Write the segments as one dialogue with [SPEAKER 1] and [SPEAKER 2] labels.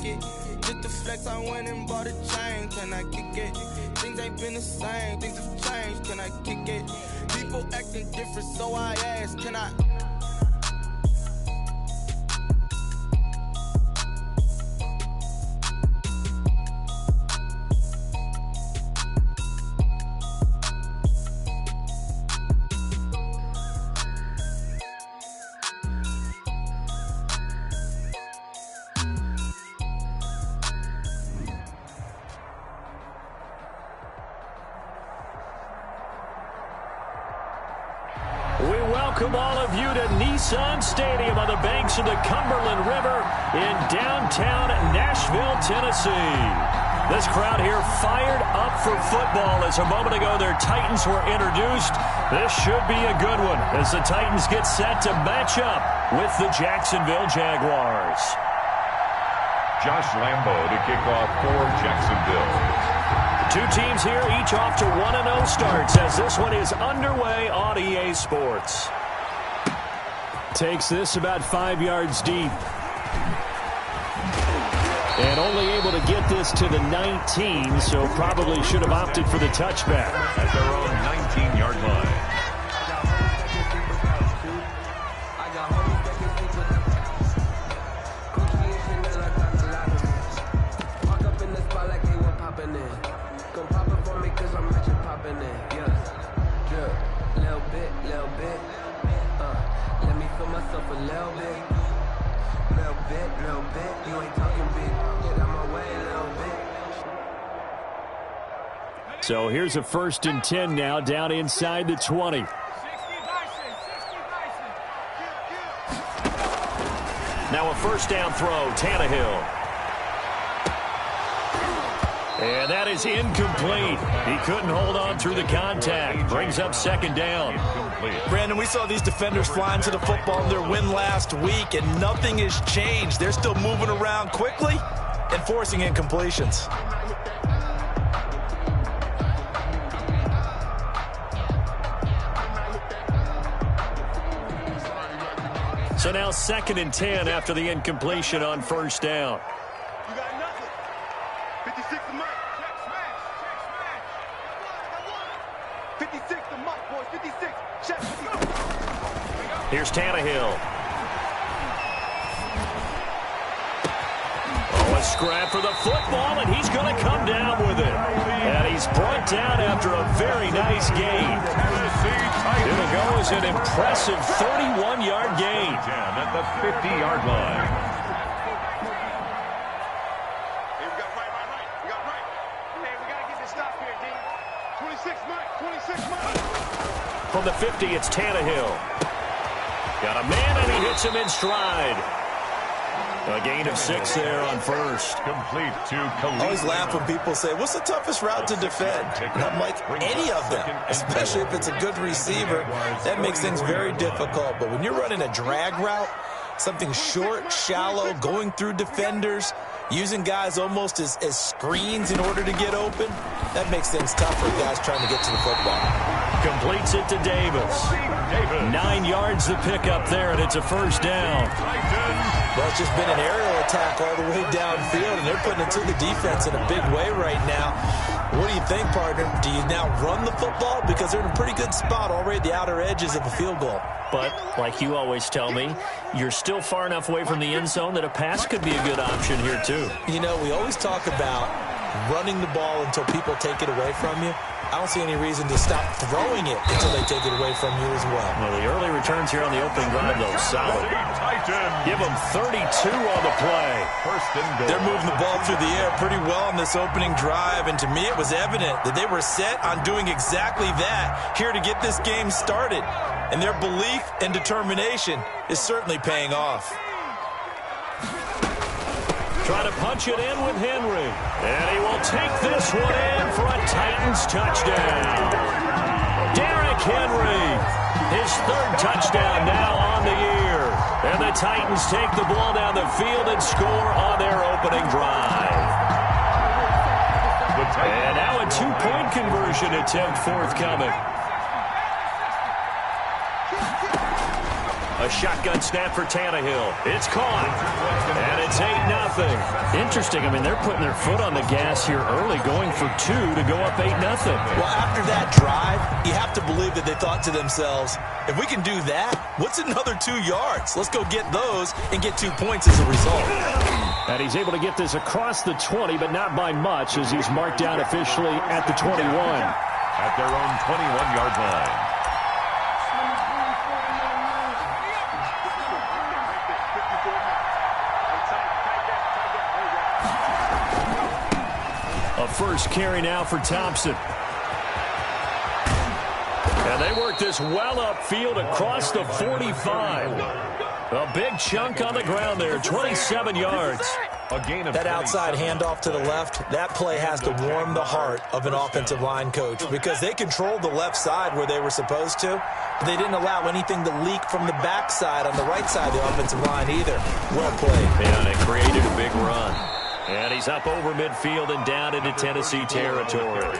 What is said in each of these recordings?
[SPEAKER 1] it. Just to flex, I went and bought a chain. Can I kick it? Things ain't been the same. Things have changed. Can I kick it? People acting different, so I asked, can I?
[SPEAKER 2] Welcome all of you to Nissan Stadium on the banks of the Cumberland River in downtown Nashville, Tennessee. This crowd here fired up for football as a moment ago their Titans were introduced. This should be a good one as the Titans get set to match up with the Jacksonville Jaguars.
[SPEAKER 3] Josh Lambo to kick off for Jacksonville.
[SPEAKER 2] Two teams here, each off to 1-0 starts as this one is underway on EA Sports. Takes this about 5 yards deep. And only able to get this to the 19, so probably should have opted for the touchback.
[SPEAKER 3] At their own 19-yard line.
[SPEAKER 2] So here's a 1st and 10 now, down inside the 20. Now a 1st down throw, Tannehill. And that is incomplete. He couldn't hold on through the contact. Brings up 2nd down.
[SPEAKER 4] Brandon, we saw these defenders flying to the football in their win last week, and nothing has changed. They're still moving around quickly and forcing incompletions.
[SPEAKER 2] So now 2nd and 10 after the incompletion on 1st down.
[SPEAKER 5] You got nothing. 56 to Mike. Check, smash. Check, smash. 56 to Mike, boys. 56. Check.
[SPEAKER 2] Here's Tannehill. Oh, a scrap for the football, and he's going to come down with it. And he's brought down after a very nice gain. It'll go as an impressive 31-yard gain.
[SPEAKER 3] At the 50-yard line.
[SPEAKER 5] Hey, we got right. We got right. Hey, we got to get this stop here, D. 26, Mike. 26, Mike.
[SPEAKER 2] From the 50, it's Tannehill. Got a man, and he hits him in stride. A gain of 6 there on 1st.
[SPEAKER 3] Complete to Khalil.
[SPEAKER 4] I always laugh when people say, what's the toughest route to defend? And I'm like, any of them, especially if it's a good receiver. That makes things very difficult. But when you're running a drag route, something short, shallow, going through defenders, using guys almost as screens in order to get open, that makes things tough for guys trying to get to the football.
[SPEAKER 2] Completes it to Davis. 9 yards the pickup there, and it's a 1st down.
[SPEAKER 4] Well, it's just been an aerial attack all the way downfield, and they're putting it to the defense in a big way right now. What do you think, partner? Do you now run the football? Because they're in a pretty good spot already at the outer edges of the field goal.
[SPEAKER 2] But, like you always tell me, you're still far enough away from the end zone that a pass could be a good option here, too.
[SPEAKER 4] You know, we always talk about running the ball until people take it away from you. I don't see any reason to stop throwing it until they take it away from you as well.
[SPEAKER 2] Well, the early returns here on the opening drive, though, solid. Give them 32 on the play.
[SPEAKER 3] 1st and goal.
[SPEAKER 4] They're moving the ball through the air pretty well on this opening drive, and to me it was evident that they were set on doing exactly that here to get this game started. And their belief and determination is certainly paying off.
[SPEAKER 2] Trying to punch it in with Henry. And he will take this one in for a Titans touchdown. Derrick Henry, his 3rd touchdown now on the year. And the Titans take the ball down the field and score on their opening drive. And now a 2-point conversion attempt forthcoming. A shotgun snap for Tannehill. It's caught. And it's 8-0. Interesting. I mean, they're putting their foot on the gas here early, going for 2 to go up 8-0.
[SPEAKER 4] Well, after that drive, you have to believe that they thought to themselves, if we can do that, what's another 2 yards? Let's go get those and get 2 points as a result.
[SPEAKER 2] And he's able to get this across the 20, but not by much, as he's marked down officially at the 21.
[SPEAKER 3] At their own 21-yard line.
[SPEAKER 2] A first carry now for Thompson. And they work this well upfield across the 45. A big chunk on the ground there, 27 yards.
[SPEAKER 3] A gain of
[SPEAKER 4] that outside handoff to the left, that play has to warm the heart of an offensive line coach because they controlled the left side where they were supposed to. But they didn't allow anything to leak from the backside on the right side of the offensive line either. Well played.
[SPEAKER 2] Yeah, they created a big run. And he's up over midfield and down into Tennessee territory.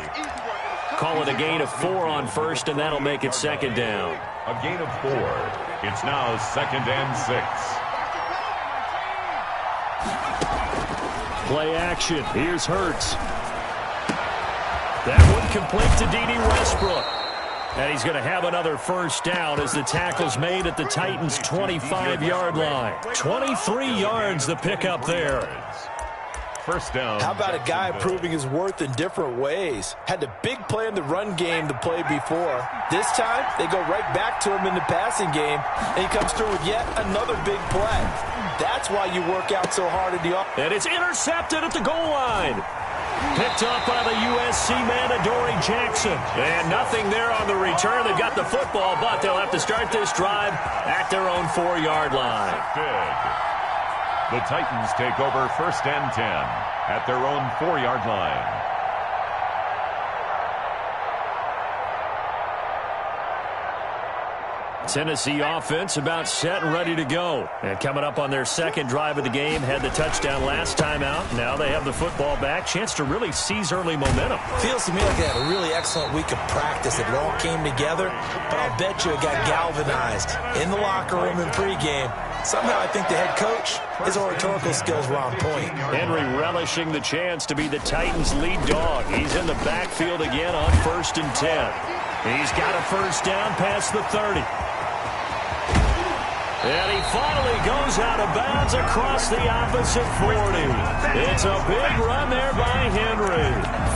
[SPEAKER 2] Call it a gain of 4 on first, and that'll make it second down.
[SPEAKER 3] A gain of 4. It's now 2nd and 6.
[SPEAKER 2] Play action. Here's Hurts. That one complete to D.D. Westbrook. And he's going to have another first down as the tackle's made at the Titans' 25-yard line. 23 yards the pickup there.
[SPEAKER 3] First down.
[SPEAKER 4] How about a guy proving his worth in different ways? Had the big play in the run game to play before. This time, they go right back to him in the passing game, and he comes through with yet another big play. That's why you work out so hard in the offense.
[SPEAKER 2] And it's intercepted at the goal line. Picked up by the USC man, Adoree Jackson. And nothing there on the return. They've got the football, but they'll have to start this drive at their own 4-yard line.
[SPEAKER 3] Big. The Titans take over 1st and 10 at their own 4-yard line.
[SPEAKER 2] Tennessee offense about set and ready to go. And coming up on their second drive of the game, had the touchdown last time out. Now they have the football back. Chance to really seize early momentum.
[SPEAKER 4] Feels to me like they had a really excellent week of practice. It all came together, but I'll bet you it got galvanized in the locker room in pregame. Somehow I think the head coach, his oratorical skills were on point.
[SPEAKER 2] Henry relishing the chance to be the Titans' lead dog. He's in the backfield again on 1st and 10. He's got a first down past the 30. And he finally goes out of bounds across the opposite 40. It's a big run there by Henry.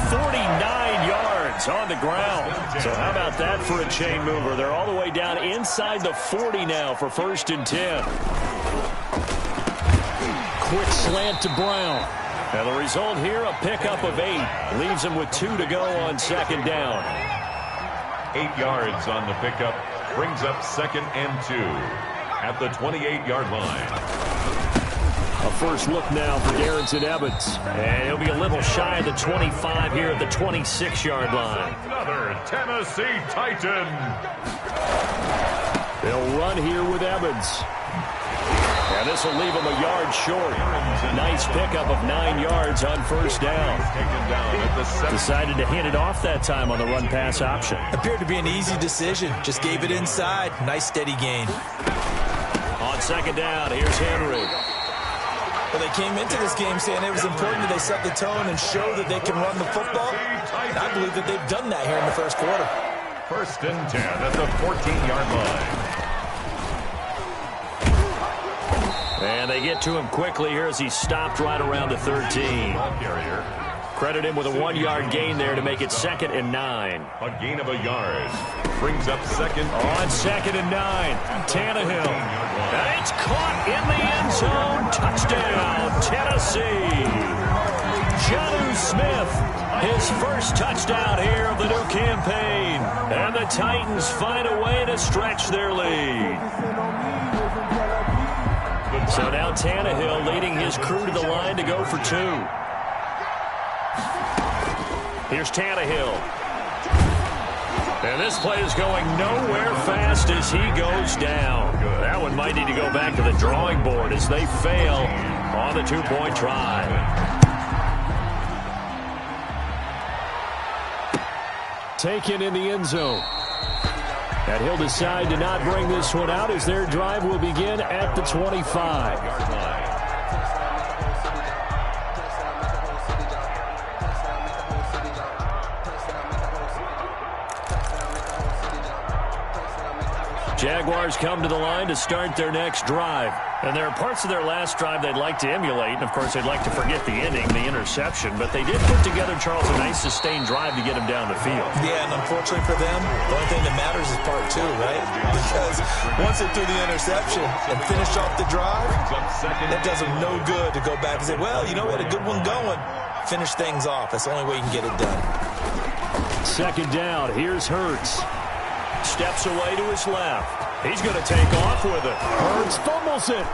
[SPEAKER 2] 49 yards on the ground. So how about that for a chain mover? They're all the way down inside the 40 now for 1st and 10. Quick slant to Brown. And the result here, a pickup of 8. Leaves him with 2 to go on 2nd down.
[SPEAKER 3] 8 yards on the pickup. Brings up 2nd and 2. At the 28-yard line.
[SPEAKER 2] A first look now for Darrington Evans. And he'll be a little shy of the 25 here at the 26-yard line.
[SPEAKER 3] Another Tennessee Titan.
[SPEAKER 2] They'll run here with Evans. And this will leave him a yard short. Nice pickup of 9 yards on first down. Decided to hand it off that time on the run-pass option.
[SPEAKER 4] Appeared to be an easy decision. Just gave it inside. Nice steady gain.
[SPEAKER 2] On 2nd down, here's Henry.
[SPEAKER 4] Well, they came into this game saying it was important that they set the tone and show that they can run the football. And I believe that they've done that here in the first quarter.
[SPEAKER 3] 1st and 10 at the 14-yard line.
[SPEAKER 2] And they get to him quickly here as he stopped right around the 13. Credit him with a 1-yard gain there to make it 2nd and 9.
[SPEAKER 3] A gain of a yard. Brings up 2nd.
[SPEAKER 2] On 2nd and 9. Tannehill. And it's caught in the end zone. Touchdown, Tennessee. Jonnu Smith, his first touchdown here of the new campaign. And the Titans find a way to stretch their lead. So now Tannehill leading his crew to the line to go for 2. Here's Tannehill. And this play is going nowhere fast as he goes down. That one might need to go back to the drawing board as they fail on the 2-point try. Taken in the end zone. And he'll decide to not bring this one out as their drive will begin at the 25. Jaguars come to the line to start their next drive. And there are parts of their last drive they'd like to emulate. And, of course, they'd like to forget the ending, the interception. But they did put together, Charles, a nice sustained drive to get them down the field.
[SPEAKER 4] Yeah, and unfortunately for them, the only thing that matters is part two, right? Because once they threw the interception and finished off the drive, that does them no good to go back and say, well, you know, we had a good one going. Finish things off. That's the only way you can get it done.
[SPEAKER 2] Second down. Here's Hurts. Steps away to his left. He's going to take off with it. Hurts fumbles it.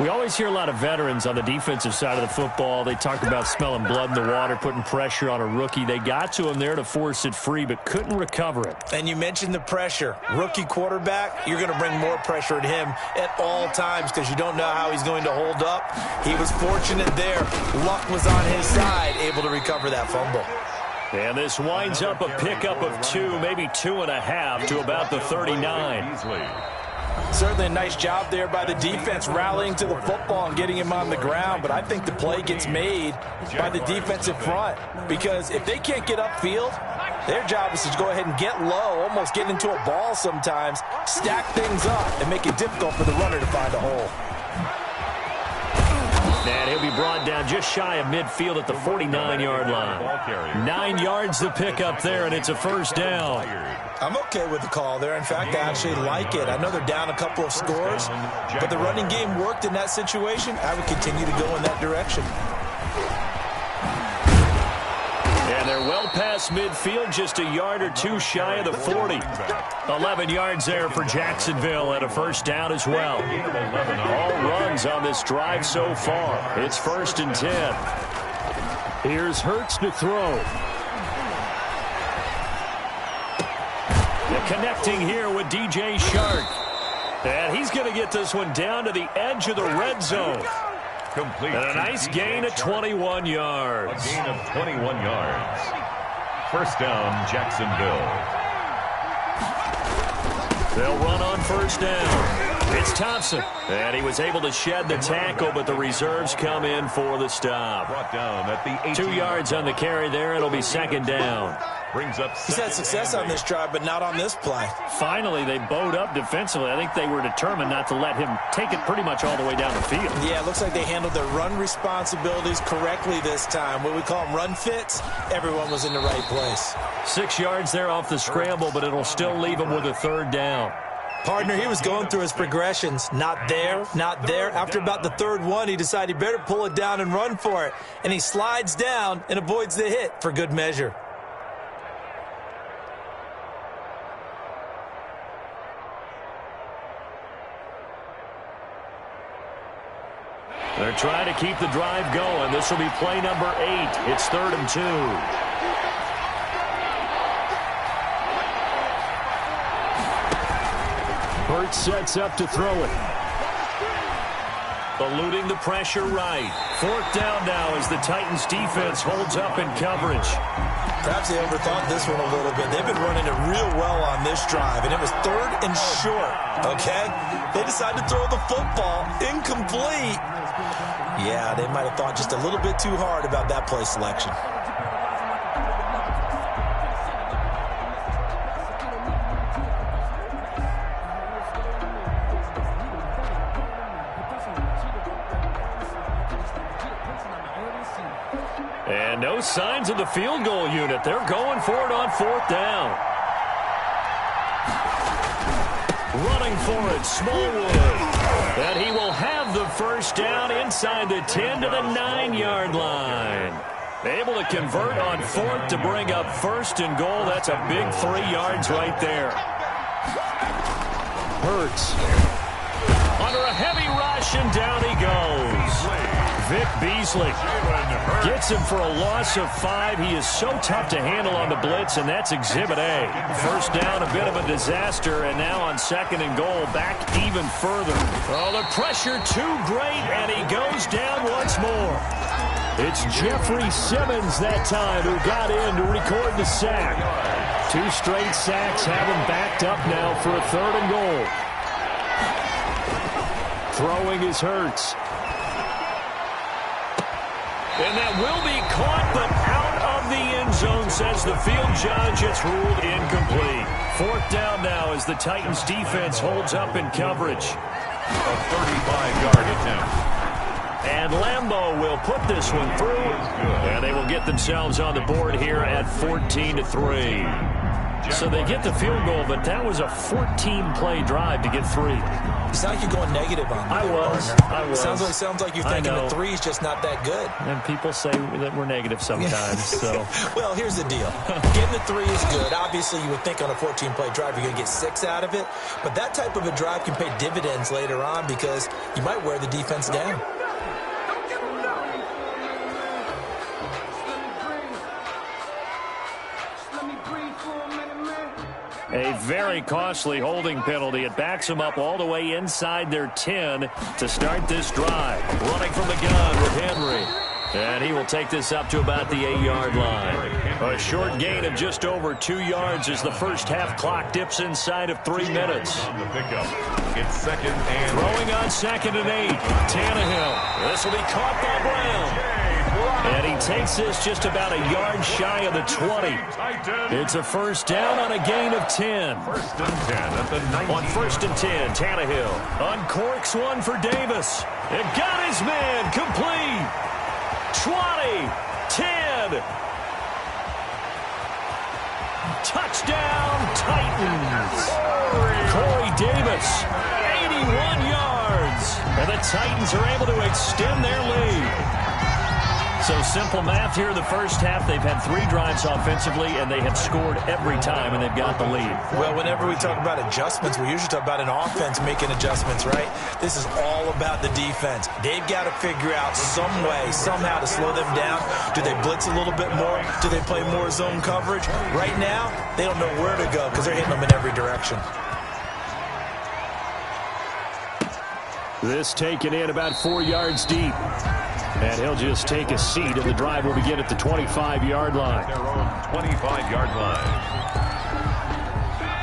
[SPEAKER 2] We always hear a lot of veterans on the defensive side of the football. They talk about smelling blood in the water, putting pressure on a rookie. They got to him there to force it free, but couldn't recover it.
[SPEAKER 4] And you mentioned the pressure. Rookie quarterback, you're going to bring more pressure at him at all times because you don't know how he's going to hold up. He was fortunate there. Luck was on his side, able to recover that fumble.
[SPEAKER 2] And this winds up a pickup of 2, maybe 2.5 to about the 39.
[SPEAKER 4] Certainly a nice job there by the defense rallying to the football and getting him on the ground, but I think the play gets made by the defensive front because if they can't get upfield, their job is to go ahead and get low, almost get into a ball sometimes, stack things up, and make it difficult for the runner to find a hole.
[SPEAKER 2] And he'll be brought down just shy of midfield at the 49-yard line. 9 yards to pick up there, and it's a first down.
[SPEAKER 4] I'm okay with the call there. In fact, I actually like it. I know they're down a couple of scores, but the running game worked in that situation. I would continue to go in that direction.
[SPEAKER 2] And they're well past midfield, just a yard or two shy of the 40. 11 yards there for Jacksonville and a first down as well. All runs on this drive so far. It's 1st and 10. Here's Hurts to throw. The connecting here with DJ Shark. And he's going to get this one down to the edge of the red zone.
[SPEAKER 3] Complete.
[SPEAKER 2] And a nice gain of 21 yards.
[SPEAKER 3] A gain of 21 yards. First down, Jacksonville.
[SPEAKER 2] They'll run on first down. It's Thompson. And he was able to shed the tackle, but the reserves come in for the stop.
[SPEAKER 3] Brought down at the
[SPEAKER 2] 2 yards on the carry there. It'll be second down.
[SPEAKER 3] Brings up.
[SPEAKER 4] He's had success on this drive, but not on this play.
[SPEAKER 2] Finally, they bowed up defensively. I think they were determined not to let him take it pretty much all the way down the field.
[SPEAKER 4] Yeah, it looks like they handled their run responsibilities correctly this time. What we call them run fits, everyone was in the right place.
[SPEAKER 2] 6 yards there off the scramble, but it'll still leave him with a third down.
[SPEAKER 4] Partner, he was going through his progressions. Not there, not there. After about the third one, he decided he better pull it down and run for it. And he slides down and avoids the hit for good measure.
[SPEAKER 2] They're trying to keep the drive going. This will be play number 8. It's 3rd and 2. Hurts sets up to throw it. Eluding the pressure right. 4th down now as the Titans defense holds up in coverage.
[SPEAKER 4] Perhaps they overthought this one a little bit. They've been running it real well on this drive, and it was 3rd and short, okay? They decided to throw the football incomplete. Yeah, they might have thought just a little bit too hard about that play selection.
[SPEAKER 2] And no signs of the field goal unit. They're going for it on 4th down. Running for it, Smallwood. And he will have the first down inside the 10 to the 9-yard line. Able to convert on 4th to bring up 1st and goal. That's a big 3 yards right there. Hurts. Under a heavy rush, and down he goes. Vic Beasley gets him for a loss of 5. He is so tough to handle on the blitz, and that's Exhibit A. First down, a bit of a disaster, and now on 2nd and goal, back even further. Oh, the pressure too great, and he goes down once more. It's Jeffrey Simmons that time who got in to record the sack. 2 straight sacks have him backed up now for a 3rd and goal. Throwing is Hurts. And that will be caught, but out of the end zone, says the field judge. It's ruled incomplete. 4th down now as the Titans defense holds up in coverage.
[SPEAKER 3] A 35-yard attempt.
[SPEAKER 2] And Lambeau will put this one through, and they will get themselves on the board here at 14-3. So they get the field goal, but that was a 14-play drive to get 3.
[SPEAKER 4] It's not like you're going negative on that.
[SPEAKER 2] I was.
[SPEAKER 4] Sounds like you're thinking the 3 is just not that good.
[SPEAKER 2] And people say that we're negative sometimes. So,
[SPEAKER 4] well, here's the deal. Getting the 3 is good. Obviously, you would think on a 14-play drive you're going to get 6 out of it. But that type of a drive can pay dividends later on because you might wear the defense down.
[SPEAKER 2] A very costly holding penalty. It backs them up all the way inside their 10 to start this drive. Running from the gun with Henry. And he will take this up to about the 8-yard line. A short gain of just over 2 yards as the first half clock dips inside of 3 minutes.
[SPEAKER 3] On the pickup. It's 2nd and...
[SPEAKER 2] Throwing on 2nd and 8. Tannehill. This will be caught by Brown. And he takes this just about a yard shy of the 20. It's a first down on a gain of 10.
[SPEAKER 3] 1st and 10 at the 19.
[SPEAKER 2] On 1st and 10, Tannehill uncorks one for Davis. It got his man complete. 20, 10. Touchdown, Titans. Corey Davis, 81 yards. And the Titans are able to extend their lead. So simple math here. The first half, they've had 3 drives offensively, and they have scored every time, and they've got the lead.
[SPEAKER 4] Well, whenever we talk about adjustments, we usually talk about an offense making adjustments, right? This is all about the defense. They've got to figure out some way, somehow to slow them down. Do they blitz a little bit more? Do they play more zone coverage? Right now, they don't know where to go because they're hitting them in every direction.
[SPEAKER 2] This taken in about 4 yards deep. And he'll just take a seat, and the drive will begin at the 25-yard line.
[SPEAKER 3] Their own 25-yard line.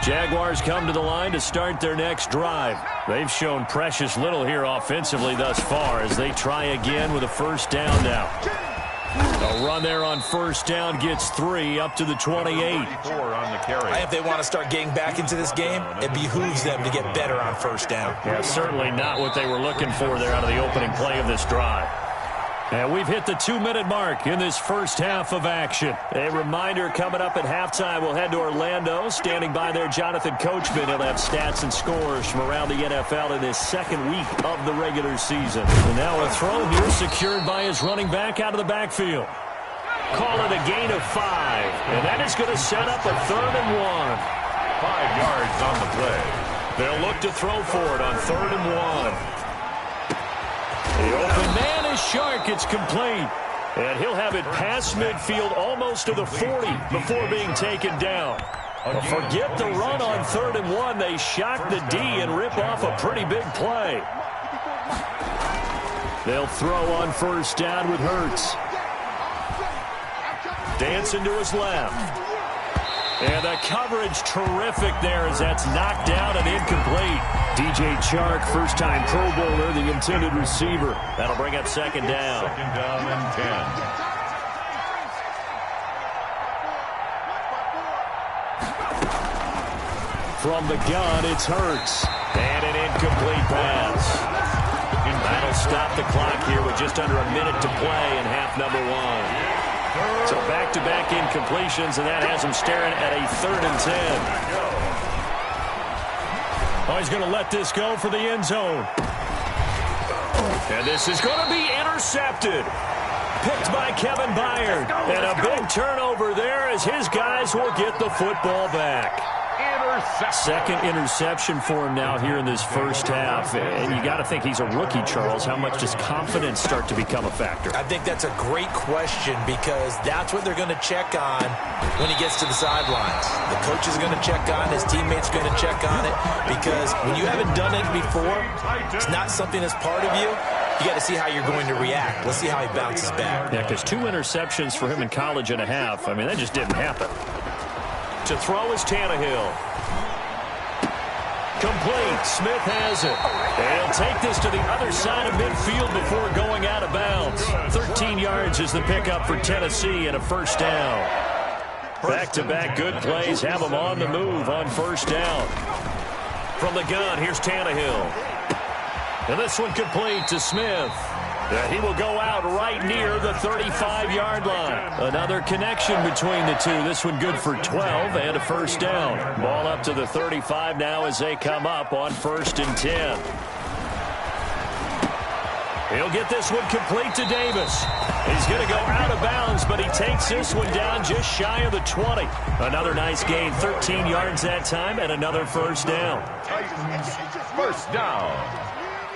[SPEAKER 2] Jaguars come to the line to start their next drive. They've shown precious little here offensively thus far as they try again with a first down now. A run there on first down gets 3 up to the 28.
[SPEAKER 3] On the carry.
[SPEAKER 4] If they want to start getting back into this game, it behooves them to get better on first down.
[SPEAKER 2] Yeah, certainly not what they were looking for there out of the opening play of this drive. And we've hit the 2-minute mark in this first half of action. A reminder coming up at halftime, we'll head to Orlando. Standing by there, Jonathan Coachman. He'll have stats and scores from around the NFL in his 2nd week of the regular season. And now a throw here secured by his running back out of the backfield. Call it a gain of 5. And that is going to set up a 3rd and 1.
[SPEAKER 3] 5 yards on the play.
[SPEAKER 2] They'll look to throw for it on 3rd and 1. The open man is Shark. It's complete. And he'll have it past midfield almost to the 40 before being taken down. Forget the run on 3rd and 1. They shock the D and rip off a pretty big play. They'll throw on first down with Hurts. Dancing to his left. And the coverage terrific there as that's knocked down and incomplete. DJ Chark, first-time Pro Bowler, the intended receiver. That'll bring up 2nd down.
[SPEAKER 3] 2nd down and 10.
[SPEAKER 2] From the gun, it's Hurts. And an incomplete pass. That'll stop the clock here with just under a minute to play in half number 1. So back-to-back incompletions, and that has him staring at a 3rd and 10. Oh, he's going to let this go for the end zone. And this is going to be intercepted. Picked by Kevin Byard. And a big turnover there as his guys will get the football back. Second interception for him now here in this first half. And you got to think he's a rookie, Charles. How much does confidence start to become a factor?
[SPEAKER 4] I think that's a great question because that's what they're going to check on when he gets to the sidelines. The coach is going to check on, his teammates are going to check on it, because when you haven't done it before, it's not something that's part of you. You got to see how you're going to react. Let's see how he bounces back.
[SPEAKER 2] Yeah, because 2 interceptions for him in college and a half. I mean, that just didn't happen. To throw is Tannehill. Complete. Smith has it. They'll take this to the other side of midfield before going out of bounds. 13 yards is the pickup for Tennessee and a first down. Back-to-back good plays have them on the move on first down. From the gun, here's Tannehill. And this one complete to Smith. He will go out right near the 35-yard line. Another connection between the two. This one good for 12 and a first down. Ball up to the 35 now as they come up on 1st and 10. He'll get this one complete to Davis. He's going to go out of bounds, but he takes this one down just shy of the 20. Another nice gain, 13 yards that time, and another first down.
[SPEAKER 3] First down.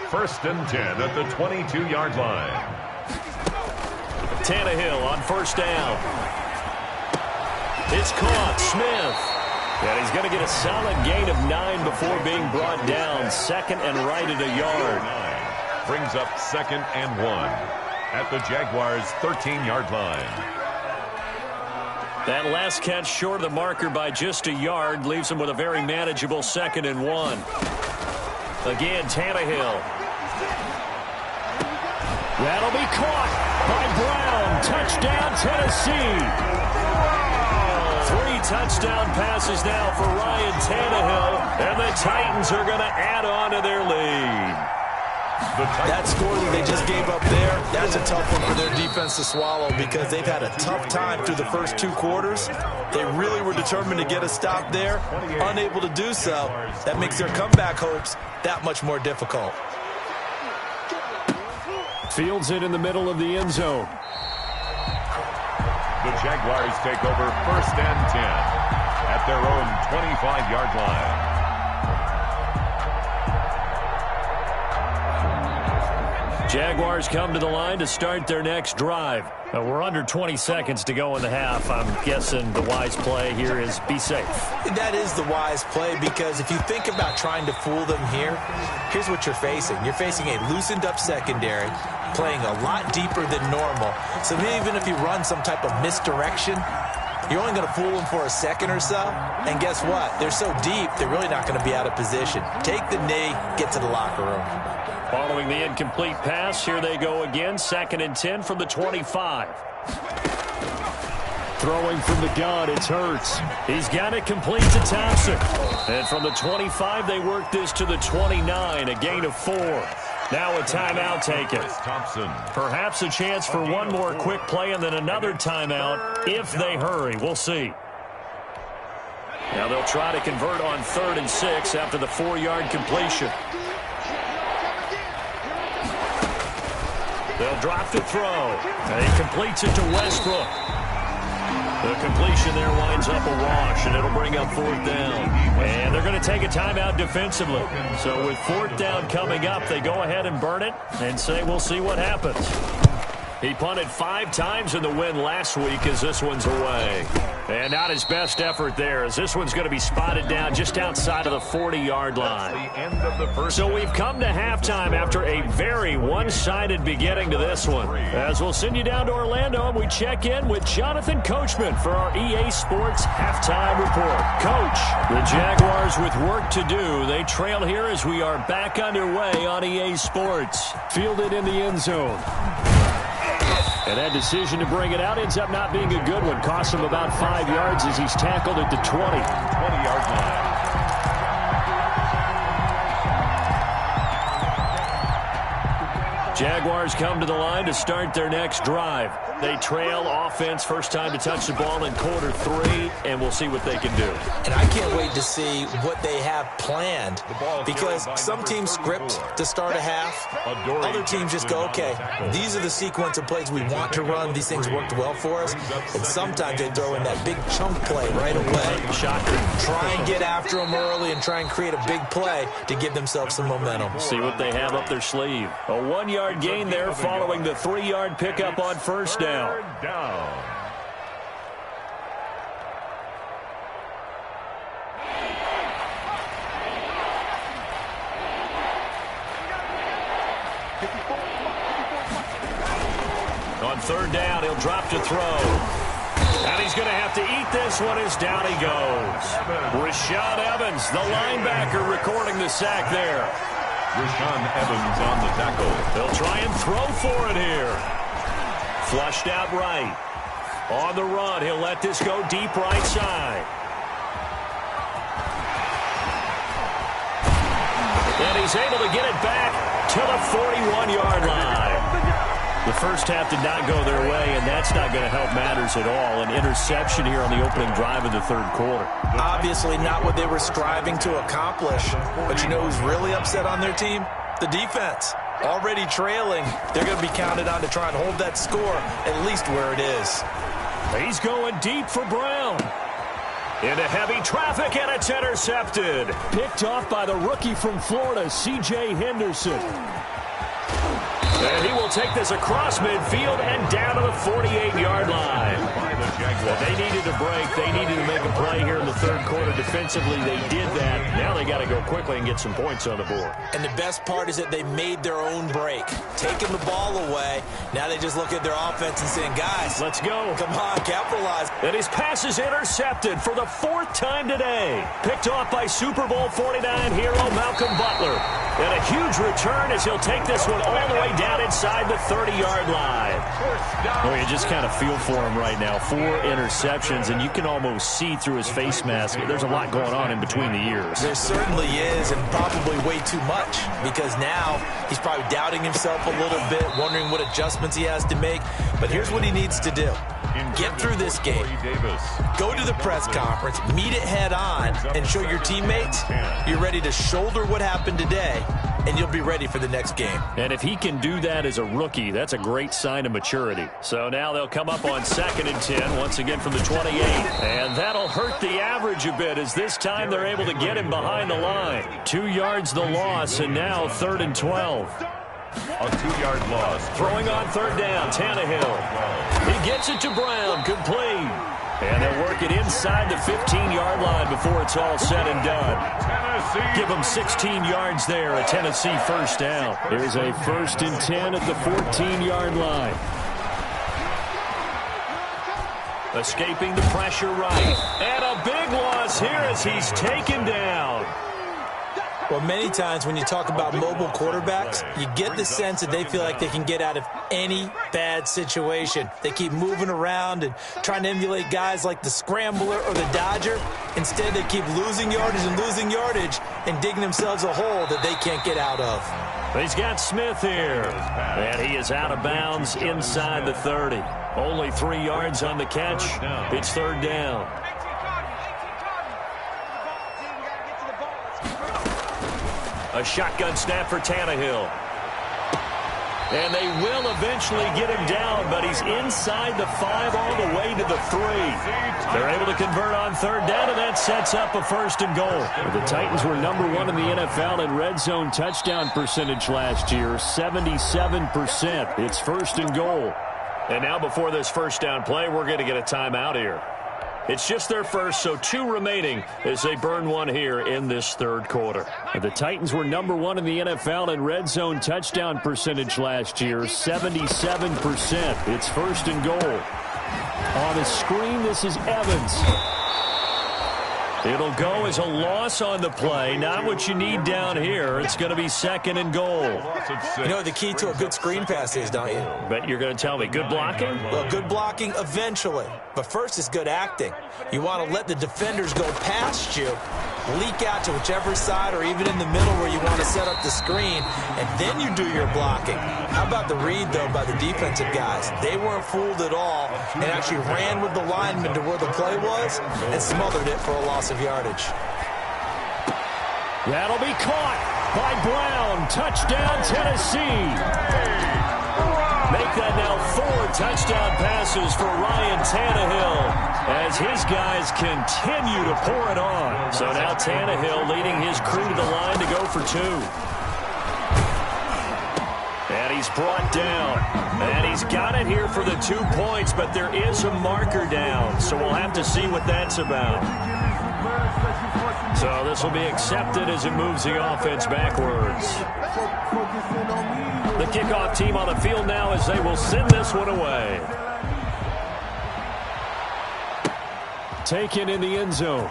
[SPEAKER 3] 1st and 10 at the 22-yard line.
[SPEAKER 2] Tannehill on first down. It's caught. Smith. And he's going to get a solid gain of 9 before being brought down. 2nd and right at a yard.
[SPEAKER 3] Brings up 2nd and 1 at the Jaguars' 13-yard line.
[SPEAKER 2] That last catch short of the marker by just a yard leaves him with a very manageable 2nd and 1. Again, Tannehill. That'll be caught by Brown. Touchdown, Tennessee. 3 touchdown passes now for Ryan Tannehill, and the Titans are going to add on to their lead.
[SPEAKER 4] That score that they just gave up there, that's a tough one for their defense to swallow because they've had a tough time through the first 2 quarters. They really were determined to get a stop there, unable to do so. That makes their comeback hopes that much more difficult.
[SPEAKER 2] Fields it in the middle of the end zone.
[SPEAKER 3] The Jaguars take over 1st and 10 at their own 25-yard line.
[SPEAKER 2] Jaguars come to the line to start their next drive. We're under 20 seconds to go in the half. I'm guessing the wise play here is be safe.
[SPEAKER 4] That is the wise play because if you think about trying to fool them here, here's what you're facing. You're facing a loosened up secondary, playing a lot deeper than normal. So even if you run some type of misdirection, you're only going to fool them for a second or so. And guess what? They're so deep, they're really not going to be out of position. Take the knee, get to the locker room.
[SPEAKER 2] Following the incomplete pass, here they go again. 2nd and 10 from the 25. Throwing from the gun, it's Hurts. He's got it complete to Thompson. And from the 25, they work this to the 29, a gain of 4. Now a timeout taken.
[SPEAKER 3] Thompson.
[SPEAKER 2] Perhaps a chance for one more quick play and then another timeout if they hurry. We'll see. Now they'll try to convert on 3rd and 6 after the 4-yard completion. They'll drop to throw. And he completes it to Westbrook. The completion there winds up a wash, and it'll bring up 4th down. And they're going to take a timeout defensively. So with 4th down coming up, they go ahead and burn it and say we'll see what happens. He punted 5 times in the win last week as this one's away. And not his best effort there as this one's going to be spotted down just outside of the 40-yard line.
[SPEAKER 3] That's the end of the first.
[SPEAKER 2] So we've come to halftime after a very one-sided beginning to this one. As we'll send you down to Orlando, and we check in with Jonathan Coachman for our EA Sports Halftime Report. Coach, the Jaguars with work to do. They trail here as we are back underway on EA Sports. Fielded in the end zone. And that decision to bring it out ends up not being a good one. Costs him about 5 yards as he's tackled at the
[SPEAKER 3] 20-yard line.
[SPEAKER 2] Jaguars come to the line to start their next drive. They trail offense, first time to touch the ball in quarter 3, and we'll see what they can do.
[SPEAKER 4] And I can't wait to see what they have planned, because some teams script to start a half. Other teams just go, okay, these are the sequence of plays we want to run. These things worked well for us. And sometimes they throw in that big chunk play right away.
[SPEAKER 2] Shocker.
[SPEAKER 4] Try and get after them early and try and create a big play to give themselves some momentum.
[SPEAKER 2] See what they have up their sleeve. A 1-yard gain there following the 3-yard pickup on first down.
[SPEAKER 3] Down.
[SPEAKER 2] On third down, he'll drop to throw. And he's going to have to eat this one as down he goes. Rashaan Evans, the linebacker, recording the sack there.
[SPEAKER 3] Rashaan Evans on the tackle.
[SPEAKER 2] They'll try and throw for it here. Flushed out right. On the run, he'll let this go deep right side. And he's able to get it back to the 41-yard line. The first half did not go their way, and that's not going to help matters at all. An interception here on the opening drive of the third quarter.
[SPEAKER 4] Obviously not what they were striving to accomplish. But you know who's really upset on their team? The defense. Already trailing, they're going to be counted on to try and hold that score at least where it is.
[SPEAKER 2] He's going deep for Brown. Into heavy traffic, and it's intercepted. Picked off by the rookie from Florida, C.J. Henderson. And he will take this across midfield and down to the 48-yard line. Well, they needed a break. They needed to make a play here in the third quarter defensively. They did that. Now they got to go quickly and get some points on the board.
[SPEAKER 4] And the best part is that they made their own break. Taking the ball away. Now they just look at their offense and saying, guys,
[SPEAKER 2] let's go.
[SPEAKER 4] Come on, capitalize.
[SPEAKER 2] And his pass is intercepted for the 4th time today. Picked off by Super Bowl 49 hero Malcolm Butler. And a huge return as he'll take this one all the way down inside the 30-yard line. Oh, you just kind of feel for him right now. 4 interceptions, and you can almost see through his face mask. There's a lot going on in between the ears.
[SPEAKER 4] There certainly is, and probably way too much, because now he's probably doubting himself a little bit, wondering what adjustments he has to make. But here's what he needs to do. Get through this game. Go to the press conference, meet it head on, and show your teammates you're ready to shoulder what happened today, and you'll be ready for the next game.
[SPEAKER 2] And if he can do that as a rookie, that's a great sign of maturity. So now they'll come up on 2nd and 10, once again from the 28. And that'll hurt the average a bit, as this time they're able to get him behind the line. 2 yards the loss, and now 3rd and 12.
[SPEAKER 3] A 2-yard loss.
[SPEAKER 2] Throwing on third down, Tannehill. He gets it to Brown, complete. And they'll work it inside the 15-yard line before it's all said and done.
[SPEAKER 3] Tennessee.
[SPEAKER 2] Give them 16 yards there, a Tennessee first down. Here's a 1st and 10 at the 14-yard line. Escaping the pressure right. And a big loss here as he's taken down.
[SPEAKER 4] Well, many times when you talk about mobile quarterbacks, you get the sense that they feel like they can get out of any bad situation. They keep moving around and trying to emulate guys like the Scrambler or the Dodger. Instead, they keep losing yardage and digging themselves a hole that they can't get out of.
[SPEAKER 2] He's got Smith here. And he is out of bounds inside the 30. Only 3 yards on the catch. It's 3rd down. A shotgun snap for Tannehill. And they will eventually get him down, but he's inside the 5 all the way to the 3. They're able to convert on 3rd down, and that sets up a 1st and goal. The Titans were number 1 in the NFL in red zone touchdown percentage last year, 77%. It's 1st and goal. And now before this first down play, we're going to get a timeout here. It's just their first, so 2 remaining as they burn 1 here in this 3rd quarter. The Titans were number 1 in the NFL in red zone touchdown percentage last year, 77%. It's 1st and goal. On the screen, this is Evans. It'll go as a loss on the play. Not what you need down here. It's going to be 2nd and goal.
[SPEAKER 4] You know what the key to a good screen pass is, don't you?
[SPEAKER 2] Bet you're going to tell me. Good blocking?
[SPEAKER 4] Well, good blocking eventually. But first is good acting. You want to let the defenders go past you, leak out to whichever side or even in the middle where you want to set up the screen, and then you do your blocking. How about the read, though, by the defensive guys? They weren't fooled at all and actually ran with the lineman to where the play was and smothered it for a loss of yardage.
[SPEAKER 2] That'll be caught by Brown. Touchdown, Tennessee. Make that now 4 touchdown passes for Ryan Tannehill as his guys continue to pour it on. So now Tannehill leading his crew to the line to go for 2. And he's brought down. And he's got it here for the 2 points, but there is a marker down. So we'll have to see what that's about. So this will be accepted as it moves the offense backwards. The kickoff team on the field now as they will send this one away. Taken in the end zone.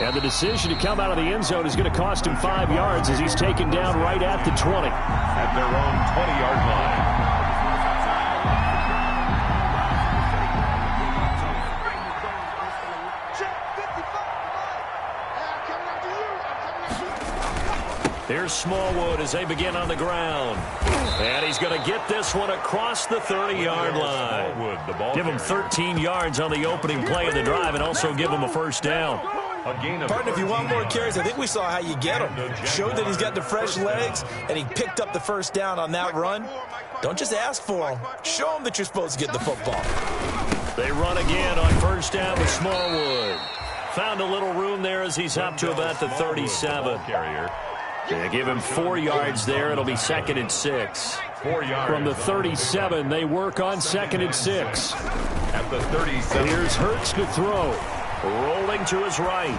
[SPEAKER 2] And the decision to come out of the end zone is going to cost him 5 yards as he's taken down right at the 20.
[SPEAKER 3] At their own 20-yard line.
[SPEAKER 2] Here's Smallwood as they begin on the ground. And he's going to get this one across the 30-yard line. Give him 13 yards on the opening play of the drive and also give him a first down.
[SPEAKER 4] Partner, if you want more carries, I think we saw how you get him. Showed that he's got the fresh legs, and he picked up the first down on that run. Don't just ask for him. Show him that you're supposed to get the football.
[SPEAKER 2] They run again on first down with Smallwood. Found a little room there as he's up to about the 37. They give him 4 yards there. It'll be 2nd and 6.
[SPEAKER 3] 4 yards.
[SPEAKER 2] From the 37, they work on 2nd and 6.
[SPEAKER 3] At the 37.
[SPEAKER 2] Here's Hurts to throw. Rolling to his right.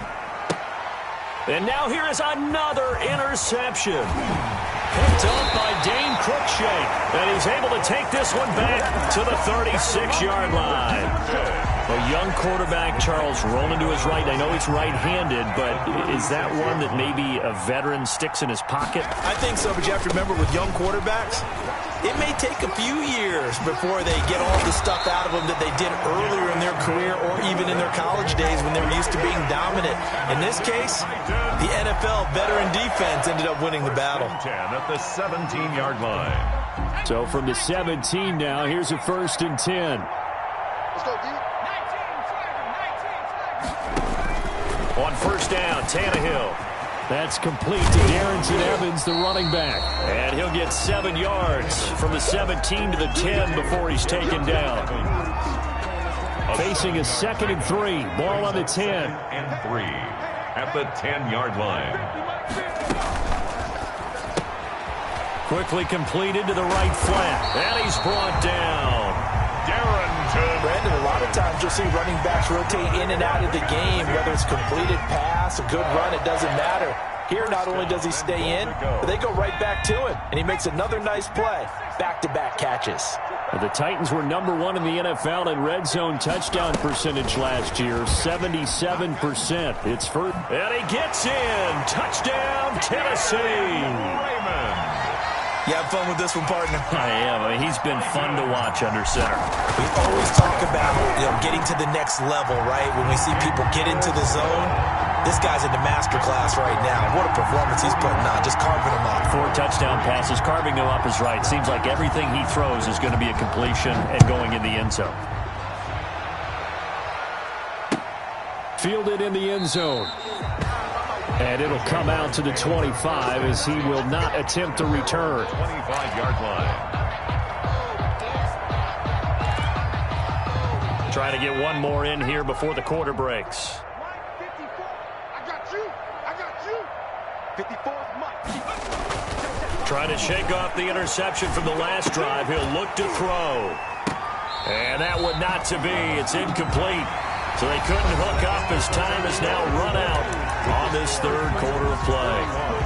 [SPEAKER 2] And now here is another interception. Picked up by Dane Cruikshank. And he's able to take this one back to the 36-yard line. A young quarterback, Charles, rolling to his right. I know he's right-handed, but is that one that maybe a veteran sticks in his pocket?
[SPEAKER 4] I think so, but you have to remember with young quarterbacks, it may take a few years before they get all the stuff out of them that they did earlier in their career or even in their college days when they were used to being dominant. In this case, the NFL veteran defense ended up winning the battle.
[SPEAKER 3] 10 at the 17-yard line.
[SPEAKER 2] So from the 17 now, here's a 1st and 10.
[SPEAKER 5] Let's go, D.
[SPEAKER 2] On first down, Tannehill. That's complete to Darrington Evans, the running back. And he'll get 7 yards from the 17 to the 10 before he's taken down. Facing a 2nd and 3. Ball on the 10.
[SPEAKER 3] And 3 at the 10-yard line.
[SPEAKER 2] Quickly completed to the right flat. And he's brought down.
[SPEAKER 4] Brandon, a lot of times you'll see running backs rotate in and out of the game, whether it's completed pass, a good run, it doesn't matter. Here, not only does he stay in, but they go right back to him, and he makes another nice play. Back-to-back catches.
[SPEAKER 2] The Titans were number 1 in the NFL in red zone touchdown percentage last year, 77%. It's first. And he gets in. Touchdown, Tennessee.
[SPEAKER 4] You have fun with this one, partner?
[SPEAKER 2] I am. I mean, he's been fun to watch under center.
[SPEAKER 4] We always talk about, getting to the next level, right? When we see people get into the zone, this guy's in the master class right now. What a performance he's putting on, just carving them up.
[SPEAKER 2] 4 touchdown passes, carving them up is right. Seems like everything he throws is going to be a completion and going in the end zone. Fielded in the end zone. And it'll come out to the 25 as he will not attempt to return.
[SPEAKER 3] 25-yard line.
[SPEAKER 2] Trying to get one more in here before the quarter breaks.
[SPEAKER 5] I got you. I got you. 54's Mike.
[SPEAKER 2] Trying to shake off the interception from the last drive. He'll look to throw. And that one not to be. It's incomplete. So they couldn't hook up as time is now run out on this third quarter of play.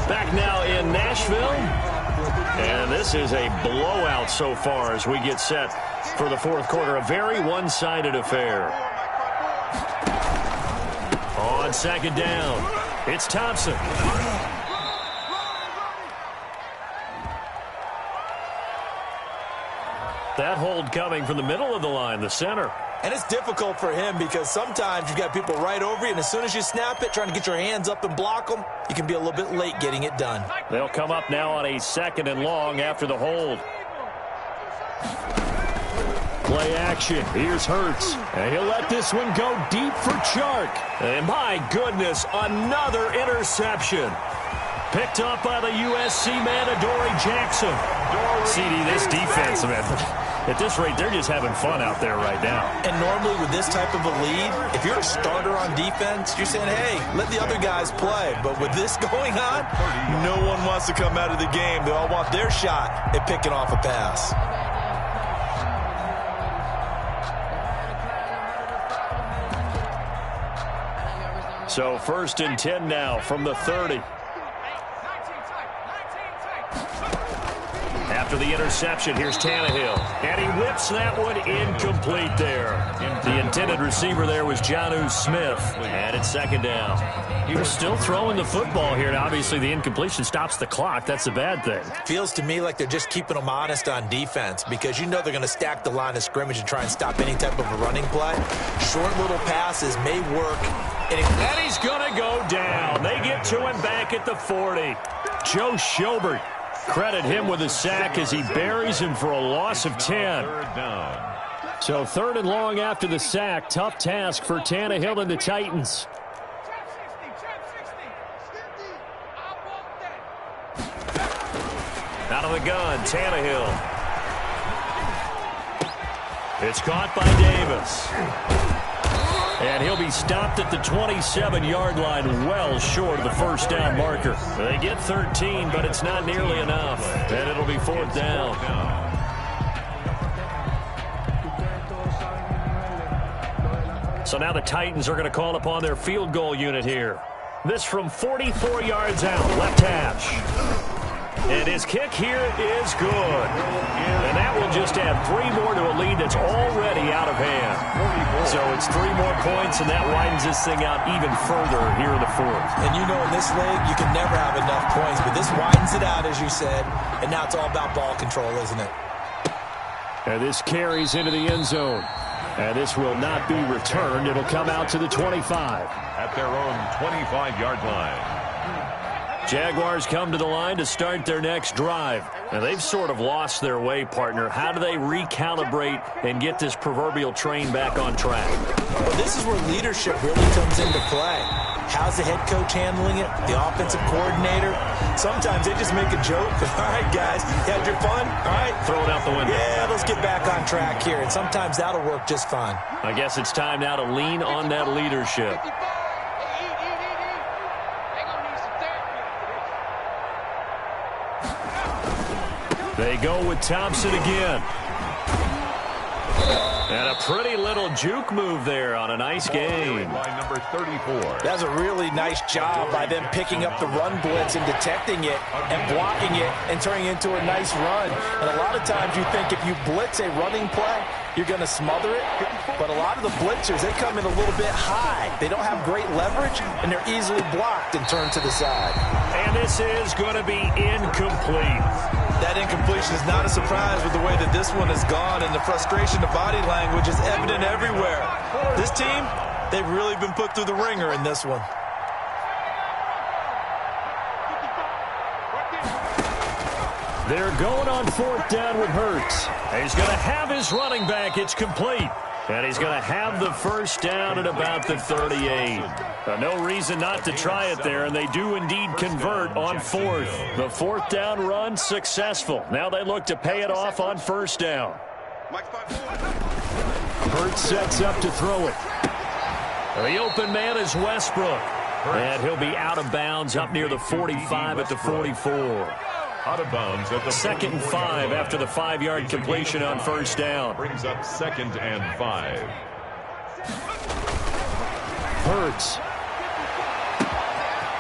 [SPEAKER 2] Back now in Nashville. And this is a blowout so far as we get set for the fourth quarter. A very one-sided affair. On second down, it's Thompson. That hold coming from the middle of the line, the center.
[SPEAKER 4] And it's difficult for him because sometimes you've got people right over you, and as soon as you snap it, trying to get your hands up and block them, you can be a little bit late getting it done.
[SPEAKER 2] They'll come up now on a 2nd and long after the hold. Play action. Here's Hurts. And he'll let this one go deep for Chark. And my goodness, another interception. Picked up by the USC man, Adoree Jackson. CD, this defense, man, at this rate, they're just having fun out there right now.
[SPEAKER 4] And normally with this type of a lead, if you're a starter on defense, you're saying, hey, let the other guys play. But with this going on, no one wants to come out of the game. They all want their shot at picking off a pass.
[SPEAKER 2] So 1st and 10 now from the 30. After the interception, here's Tannehill. And he whips that one incomplete there. The intended receiver there was Jonnu Smith. And it's 2nd down. He was still throwing the football here. And obviously, the incompletion stops the clock. That's a bad thing.
[SPEAKER 4] Feels to me like they're just keeping them honest on defense because you know they're going to stack the line of scrimmage and try and stop any type of a running play. Short little passes may work.
[SPEAKER 2] And he's going to go down. They get to him back at the 40. Joe Schobert. Credit him with a sack as he buries him for a loss of 10. So 3rd and long after the sack. Tough task for Tannehill and the Titans. Out of the gun, Tannehill. It's caught by Davis. And he'll be stopped at the 27-yard line, well short of the 1st down marker. They get 13, but it's not nearly enough. And it'll be 4th down. So now the Titans are going to call upon their field goal unit here. This from 44 yards out, left hash. And his kick here is good. And that will just add 3 more to a lead that's already out of hand. So it's 3 more points, and that widens this thing out even further here in the 4th.
[SPEAKER 4] And you know in this league, you can never have enough points, but this widens it out, as you said, and now it's all about ball control, isn't it?
[SPEAKER 2] And this carries into the end zone. And this will not be returned. It'll come out to the 25.
[SPEAKER 3] At their own 25-yard line.
[SPEAKER 2] Jaguars come to the line to start their next drive. And they've sort of lost their way, partner. How do they recalibrate and get this proverbial train back on track?
[SPEAKER 4] Well, this is where leadership really comes into play. How's the head coach handling it? The offensive coordinator? Sometimes they just make a joke. All right, guys, you had your fun? All right.
[SPEAKER 2] Throw it out the window.
[SPEAKER 4] Yeah, let's get back on track here. And sometimes that'll work just fine.
[SPEAKER 2] I guess it's time now to lean on that leadership. They go with Thompson again. And a pretty little juke move there on a nice game.
[SPEAKER 3] By number 34.
[SPEAKER 4] That's a really nice job by them picking up the run blitz and detecting it and blocking it and turning it into a nice run. And a lot of times you think if you blitz a running play, you're going to smother it. But a lot of the blitzers, they come in a little bit high. They don't have great leverage, and they're easily blocked and turned to the side.
[SPEAKER 2] And this is going to be incomplete.
[SPEAKER 4] That incompletion is not a surprise with the way that this one has gone, and the frustration, the body language is evident everywhere. This team, they've really been put through the ringer in this one.
[SPEAKER 2] They're going on 4th down with Hurts. He's going to have his running back. It's complete. And he's going to have the 1st down at about the 38. No reason not to try it there, and they do indeed convert on 4th. The 4th down run successful. Now they look to pay it off on 1st down. Hurts sets up to throw it. The open man is Westbrook. And he'll be out of bounds up near the 45 at the 44.
[SPEAKER 3] Out of bounds at the
[SPEAKER 2] 2nd and 5 after the 5-yard completion on 1st down.
[SPEAKER 3] Brings up 2nd and 5.
[SPEAKER 2] Hurts.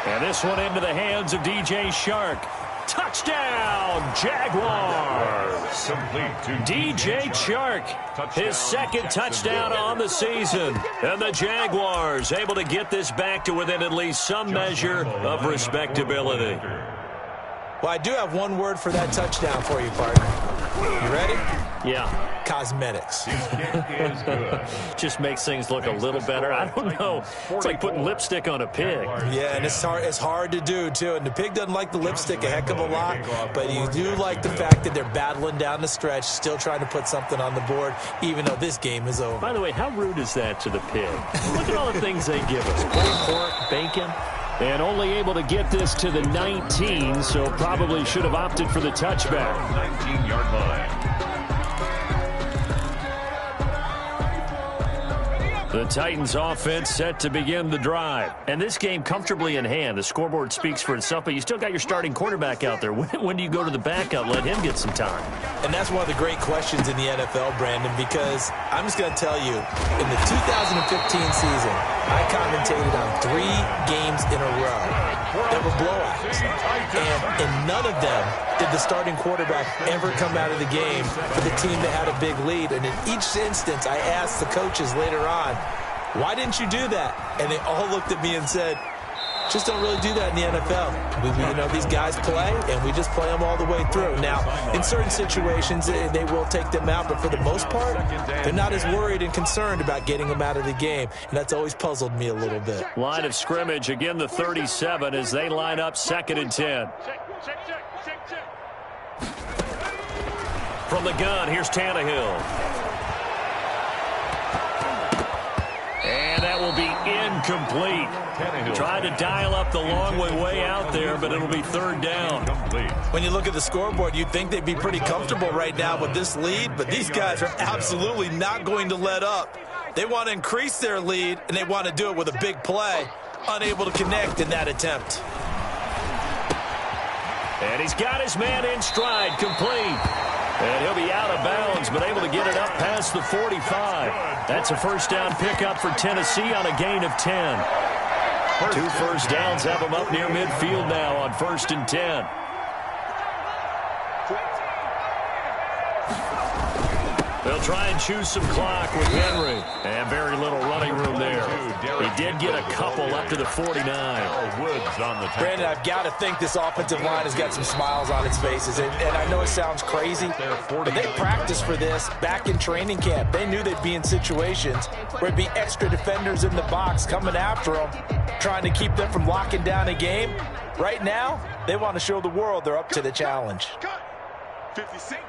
[SPEAKER 2] And this one into the hands of DJ Chark. Touchdown, Jaguars.
[SPEAKER 3] Complete to
[SPEAKER 2] DJ Chark, his 2nd touchdown on the season. And the Jaguars able to get this back to within at least some measure of respectability.
[SPEAKER 4] Well, I do have one word for that touchdown for you, partner. You ready?
[SPEAKER 2] Yeah.
[SPEAKER 4] Cosmetics.
[SPEAKER 3] His kick is good.
[SPEAKER 2] Just makes things look a little better. I don't know. It's like putting lipstick on a pig.
[SPEAKER 4] Yeah, and it's hard to do, too. And the pig doesn't like the lipstick a heck of a lot, but you do like the fact that they're battling down the stretch, still trying to put something on the board, even though this game is over.
[SPEAKER 2] By the way, how rude is that to the pig? Look at all the things they give us. Pulled pork, bacon. And only able to get this to the 19, so probably should have opted for the touchback.
[SPEAKER 3] 19-yard line.
[SPEAKER 2] The Titans offense set to begin the drive. And this game comfortably in hand. The scoreboard speaks for itself, but you still got your starting quarterback out there. When do you go to the backup, let him get some time?
[SPEAKER 4] And that's one of the great questions in the NFL, Brandon, because I'm just going to tell you, in the 2015 season, I commentated on 3 games in a row that were blowouts. And in none of them did the starting quarterback ever come out of the game for the team that had a big lead. And in each instance, I asked the coaches later on, why didn't you do that? And they all looked at me and said, just don't really do that in the NFL. These guys play, and we just play them all the way through. Now, in certain situations, they will take them out, but for the most part, they're not as worried and concerned about getting them out of the game, and that's always puzzled me a little bit.
[SPEAKER 2] Line of scrimmage, again the 37 as they line up 2nd and 10. From the gun, here's Tannehill. And that will be incomplete. Tried to dial up the long way out there, but it'll be 3rd down.
[SPEAKER 4] When you look at the scoreboard, you'd think they'd be pretty comfortable right now with this lead, but these guys are absolutely not going to let up. They want to increase their lead, and they want to do it with a big play. Unable to connect in that attempt.
[SPEAKER 2] And he's got his man in stride, complete. And he'll be out of bounds, but able to get it up past the 45. That's a 1st down pickup for Tennessee on a gain of 10. 2 first downs have them up near midfield now on 1st and 10. They'll try and choose some clock with Henry. And very little running room there. He did get a couple up to the 49.
[SPEAKER 4] Brandon, I've got to think this offensive line has got some smiles on its faces. And I know it sounds crazy, but they practiced for this back in training camp. They knew they'd be in situations where it'd be extra defenders in the box coming after them, trying to keep them from locking down a game. Right now, they want to show the world they're up to the challenge.
[SPEAKER 5] 56.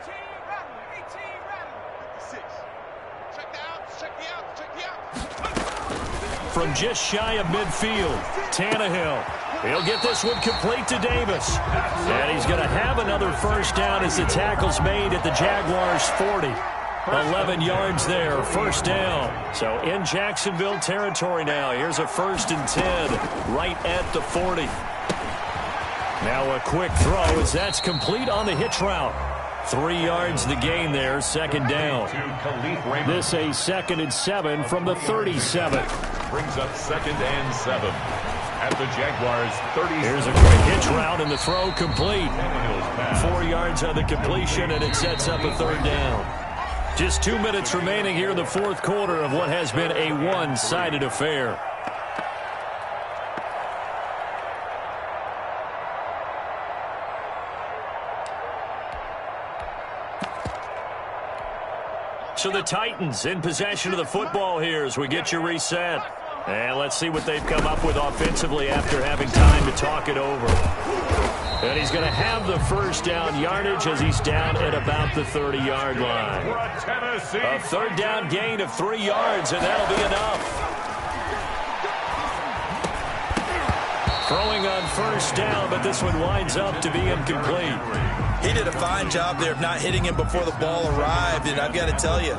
[SPEAKER 2] From just shy of midfield, Tannehill. He'll get this one complete to Davis. And he's going to have another 1st down as the tackle's made at the Jaguars' 40. 11 yards there, 1st down. So in Jacksonville territory now. Here's a 1st and 10 right at the 40. Now a quick throw as that's complete on the hitch route. 3 yards the gain there, 2nd down. This a 2nd and 7 from the 37.
[SPEAKER 3] Brings up 2nd and 7 at the Jaguars' 30.
[SPEAKER 2] Here's a quick hitch route and the throw complete. 4 yards on the completion, and it sets up a 3rd down. Just 2 minutes remaining here in the 4th quarter of what has been a one-sided affair. So the Titans in possession of the football here as we get you reset. And let's see what they've come up with offensively after having time to talk it over. And he's going to have the 1st down yardage as he's down at about the 30-yard line. A 3rd down gain of 3 yards, and that'll be enough. Throwing on 1st down, but this one winds up to be incomplete.
[SPEAKER 4] He did a fine job there of not hitting him before the ball arrived, and I've got to tell you,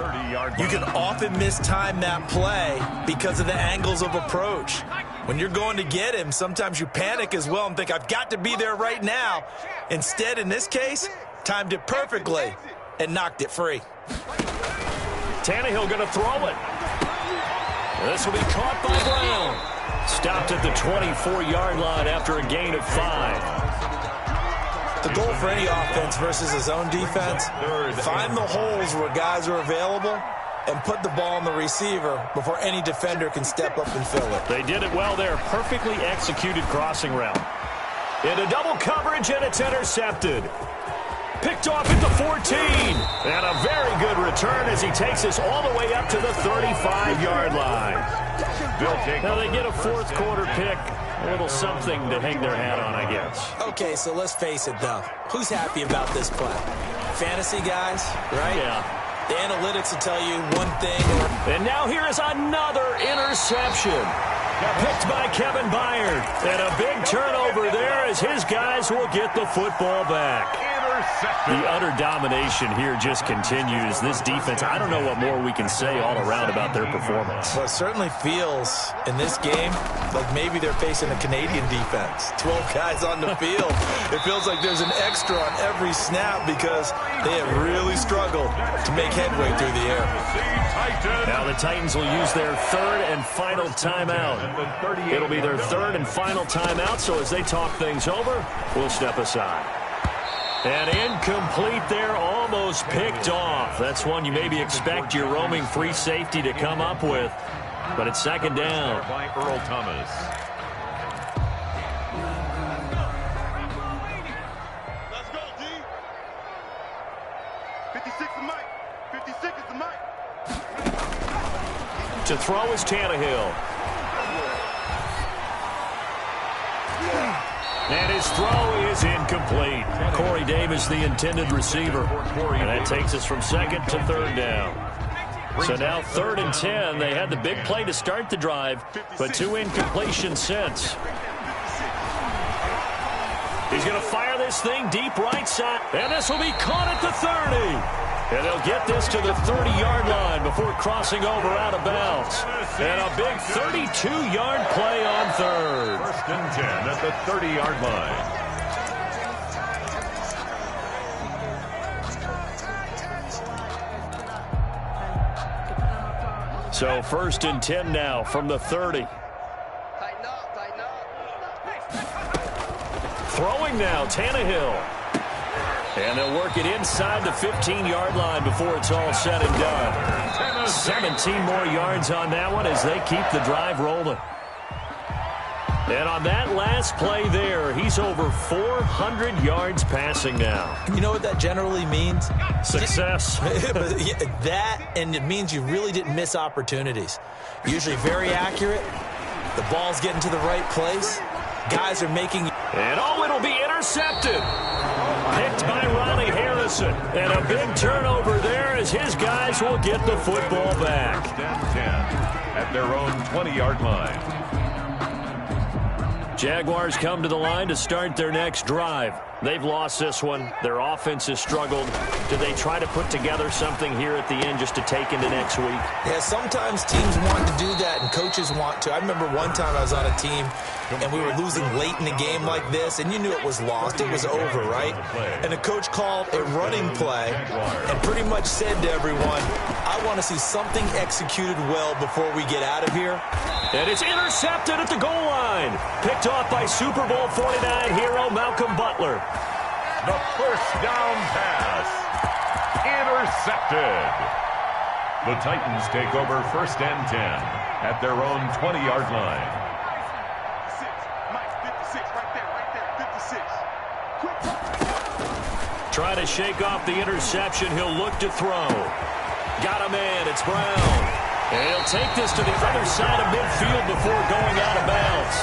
[SPEAKER 4] you can often mistime that play because of the angles of approach. When you're going to get him, sometimes you panic as well and think, I've got to be there right now. Instead, in this case, timed it perfectly and knocked it free.
[SPEAKER 2] Tannehill going to throw it. This will be caught by Brown. Stopped at the 24-yard line after a gain of 5.
[SPEAKER 4] The goal for any offense versus his own defense, find the holes where guys are available and put the ball on the receiver before any defender can step up and fill it.
[SPEAKER 2] They did it well there. Perfectly executed crossing route. Into double coverage, and it's intercepted. Picked off at the 14. And a very good return as he takes us all the way up to the 35-yard line. Now they get a fourth quarter pick. A little something to hang their hat on, I guess.
[SPEAKER 4] Okay, so let's face it, though. Who's happy about this play? Fantasy guys, right?
[SPEAKER 2] Yeah.
[SPEAKER 4] The analytics will tell you one thing.
[SPEAKER 2] And now here is another interception. Picked by Kevin Byard. And a big turnover there as his guys will get the football back. The utter domination here just continues. This defense, I don't know what more we can say all around about their performance.
[SPEAKER 4] Well, it certainly feels in this game like maybe they're facing a Canadian defense. 12 guys on the field. It feels like there's an extra on every snap because they have really struggled to make headway through the air.
[SPEAKER 2] Now the Titans will use their third and final timeout. It'll be their third and final timeout, so as they talk things over, we'll step aside. And incomplete there, almost picked off. That's one you maybe expect your roaming free safety to come up with. But it's second down.
[SPEAKER 3] By Earl Thomas.
[SPEAKER 5] Let's go, D. 56 is Mike. 56 is the Mike.
[SPEAKER 2] To throw is Tannehill. And his throw is incomplete. Corey Davis, the intended receiver. And that takes us from second to third down. So now 3rd and 10. They had the big play to start the drive, but 2 incompletions since. He's going to fire this thing deep right side. And this will be caught at the 30. And they'll get this to the 30-yard line before crossing over out of bounds. And a big 32-yard play on third.
[SPEAKER 3] 1st and 10 at the 30-yard line.
[SPEAKER 2] So 1st and 10 now from the 30.
[SPEAKER 5] Tighten up, tighten up.
[SPEAKER 2] Throwing now, Tannehill. And they'll work it inside the 15-yard line before it's all said and done. 17 more yards on that one as they keep the drive rolling. And on that last play there, he's over 400 yards passing now.
[SPEAKER 4] You know what that generally means?
[SPEAKER 2] Success.
[SPEAKER 4] That, and it means you really didn't miss opportunities. Usually very accurate. The ball's getting to the right place. Guys are making...
[SPEAKER 2] And it'll be intercepted. Picked by Ronnie Harrison. And a big turnover there as his guys will get the football back.
[SPEAKER 3] 1st and 10 at their own 20-yard line.
[SPEAKER 2] Jaguars come to the line to start their next drive. They've lost this one. Their offense has struggled. Do they try to put together something here at the end just to take into next week?
[SPEAKER 4] Yeah, sometimes teams want to do that and coaches want to. I remember one time I was on a team and we were losing late in the game like this, and you knew it was lost. It was over, right? And the coach called a running play and pretty much said to everyone, I want to see something executed well before we get out of here.
[SPEAKER 2] And it's intercepted at the goal line. Picked off by Super Bowl 49 hero Malcolm Butler.
[SPEAKER 3] The 1st down pass. Intercepted. The Titans take over 1st and 10 at their own 20-yard line.
[SPEAKER 5] 56. Mike, 56. Right there. 56. Quick.
[SPEAKER 2] Trying to shake off the interception. He'll look to throw. Got a man. It's Brown. And he'll take this to the other side of midfield before going out of bounds.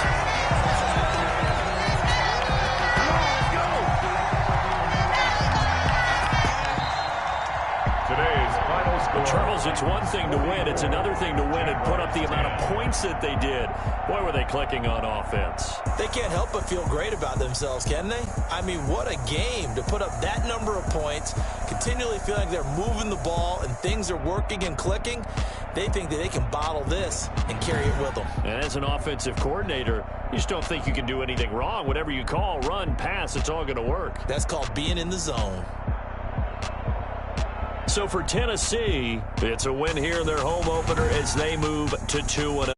[SPEAKER 3] Today's final score.
[SPEAKER 2] Charles, it's one thing to win. It's another thing to win and put up the amount of points that they did. Boy, were they clicking on offense.
[SPEAKER 4] They can't help but feel great about themselves, can they? I mean, what a game to put up that number of points, continually feeling like they're moving the ball and things are working and clicking. They think that they can bottle this and carry it with them.
[SPEAKER 2] And as an offensive coordinator, you just don't think you can do anything wrong. Whatever you call, run, pass, it's all going to work.
[SPEAKER 4] That's called being in the zone.
[SPEAKER 2] So for Tennessee, it's a win here in their home opener as they move to 2-0.